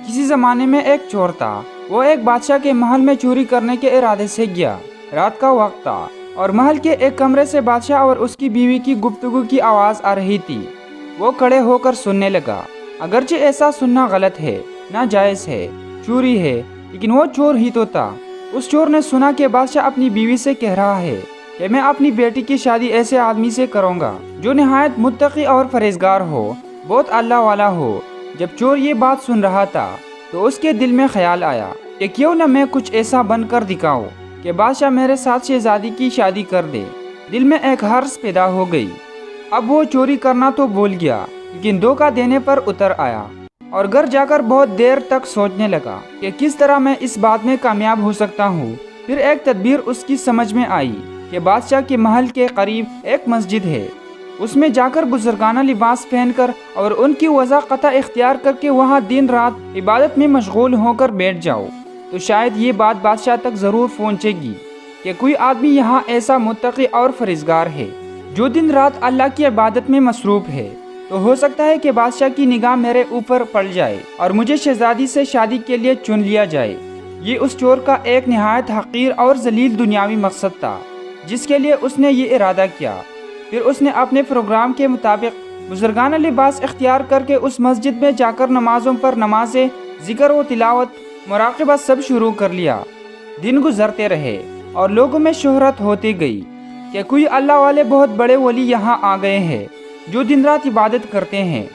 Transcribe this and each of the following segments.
किसी ज़माने में एक चोर था। वो एक बादशाह के महल में चोरी करने के इरादे से गया। रात का वक्त था और महल के एक कमरे से बादशाह और उसकी बीवी की गुफ्तगू की आवाज़ आ रही थी। वो खड़े होकर सुनने लगा। अगरचे ऐसा सुनना गलत है, नाजायज़ है, चोरी है, लेकिन वो चोर ही तो था। उस चोर ने सुना कि बादशाह अपनी बीवी से कह रहा है कि मैं अपनी बेटी की शादी ऐसे आदमी से करूँगा जो निहायत मुत्तकी और फरेजगार हो, बहुत अल्लाह वाला हो। जब चोर ये बात सुन रहा था तो उसके दिल में ख्याल आया कि क्यों न मैं कुछ ऐसा बनकर दिखाऊं कि बादशाह मेरे साथ शहजादी की शादी कर दे। दिल में एक हर्ष पैदा हो गई। अब वो चोरी करना तो भूल गया, लेकिन धोखा देने पर उतर आया और घर जाकर बहुत देर तक सोचने लगा कि किस तरह मैं इस बात में कामयाब हो सकता हूँ। फिर एक तदबीर उसकी समझ में आई कि बादशाह के महल के करीब एक मस्जिद है। उसमें जाकर बुजुर्गाना लिबास पहनकर और उनकी वज़ाक़त इख्तियार करके वहाँ दिन रात इबादत में मशगूल होकर बैठ जाओ तो शायद ये बात बादशाह तक ज़रूर पहुँचेगी कि कोई आदमी यहाँ ऐसा मुत्तकी और फरेजगार है जो दिन रात अल्लाह की इबादत में मसरूफ़ है। तो हो सकता है कि बादशाह की निगाह मेरे ऊपर पड़ जाए और मुझे शहजादी से शादी के लिए चुन लिया जाए। ये उस चोर का एक नहायत हक़ीर और जलील दुनियावी मकसद था जिसके लिए उसने ये इरादा किया। फिर उसने अपने प्रोग्राम के मुताबिक बुजुर्गाना लिबास इख्तियार करके उस मस्जिद में जाकर नमाज़ों पर नमाज़ें, ज़िक्र व तिलावत, मुराक़बा सब शुरू कर लिया। दिन गुजरते रहे और लोगों में शोहरत होती गई कि कोई अल्लाह वाले बहुत बड़े वली यहाँ आ गए हैं जो दिन रात इबादत करते हैं।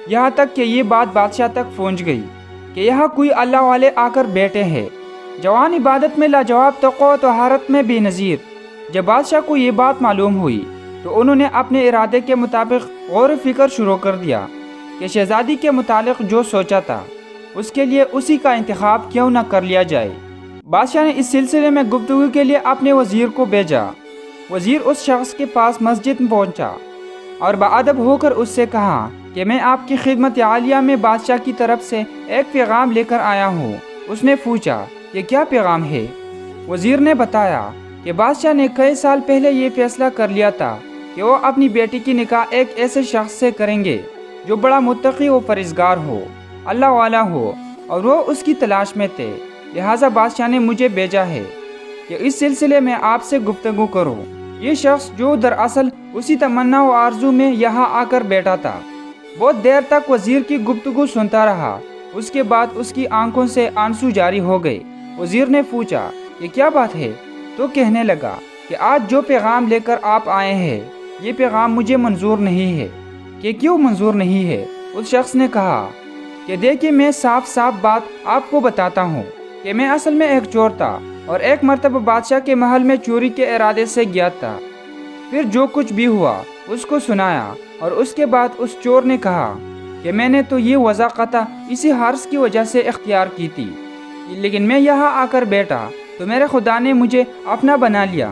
यहाँ तक कि ये बात बादशाह तक पहुँच गई कि यहाँ कोई अल्लाह वाले आकर बैठे हैं। जवान इबादत में लाजवाब, तक़वा व तहारत में बेनज़ीर। जब बादशाह को ये बात मालूम हुई तो उन्होंने अपने इरादे के मुताबिक गौर फिक्र शुरू कर दिया कि शहजादी के मुतालिक जो सोचा था उसके लिए उसी का इंतखाब क्यों न कर लिया जाए। बादशाह ने इस सिलसिले में गुफ्तगू के लिए अपने वज़ीर को भेजा। वज़ीर उस शख्स के पास मस्जिद में पहुंचा और बाअदब होकर उससे कहा कि मैं आपकी खिदमत आलिया में बादशाह की तरफ से एक पैगाम लेकर आया हूँ। उसने पूछा कि क्या पैगाम है? वज़ीर ने बताया कि बादशाह ने कई साल पहले ये फैसला कर लिया था कि वो अपनी बेटी की निकाह एक ऐसे शख्स से करेंगे जो बड़ा मुत्तकी व फरेजगार हो, अल्लाह वाला हो, और वो उसकी तलाश में थे। लिहाजा बादशाह ने मुझे भेजा है कि इस सिलसिले में आपसे गुफ्तगू करो। ये शख्स जो दरअसल उसी तमन्ना व आरजू में यहाँ आकर बैठा था। बहुत देर तक वज़ीर की गुफ्तगू सुनता रहा। उसके बाद उसकी आंखों से आंसू जारी हो गए। वज़ीर ने पूछा कि क्या बात है? तो कहने लगा कि आज जो पैगाम लेकर आप आए हैं ये पैगाम मुझे मंजूर नहीं है। कि क्यों मंजूर नहीं है? उस शख्स ने कहा कि देखिए, मैं साफ साफ बात आपको बताता हूँ कि मैं असल में एक चोर था और एक मरतबा बादशाह के महल में चोरी के इरादे से गया था। फिर जो कुछ भी हुआ उसको सुनाया और उसके बाद उस चोर ने कहा कि मैंने तो ये वज़ाक़त इसी हर्ष की वजह से इख्तियार की थी, लेकिन मैं यहाँ आकर बैठा तो मेरे खुदा ने मुझे अपना बना लिया।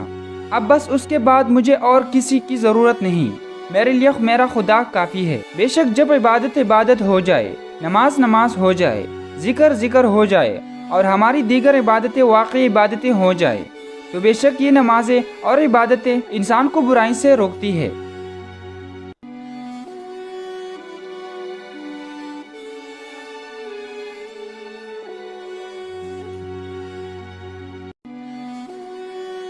अब बस उसके बाद मुझे और किसी की ज़रूरत नहीं। मेरे लिए मेरा खुदा काफ़ी है। बेशक जब इबादत हो जाए, नमाज हो जाए, ज़िक्र हो जाए और हमारी दीगर इबादतें वाकई इबादतें हो जाए तो बेशक ये नमाजें और इबादतें इंसान को बुराई से रोकती है।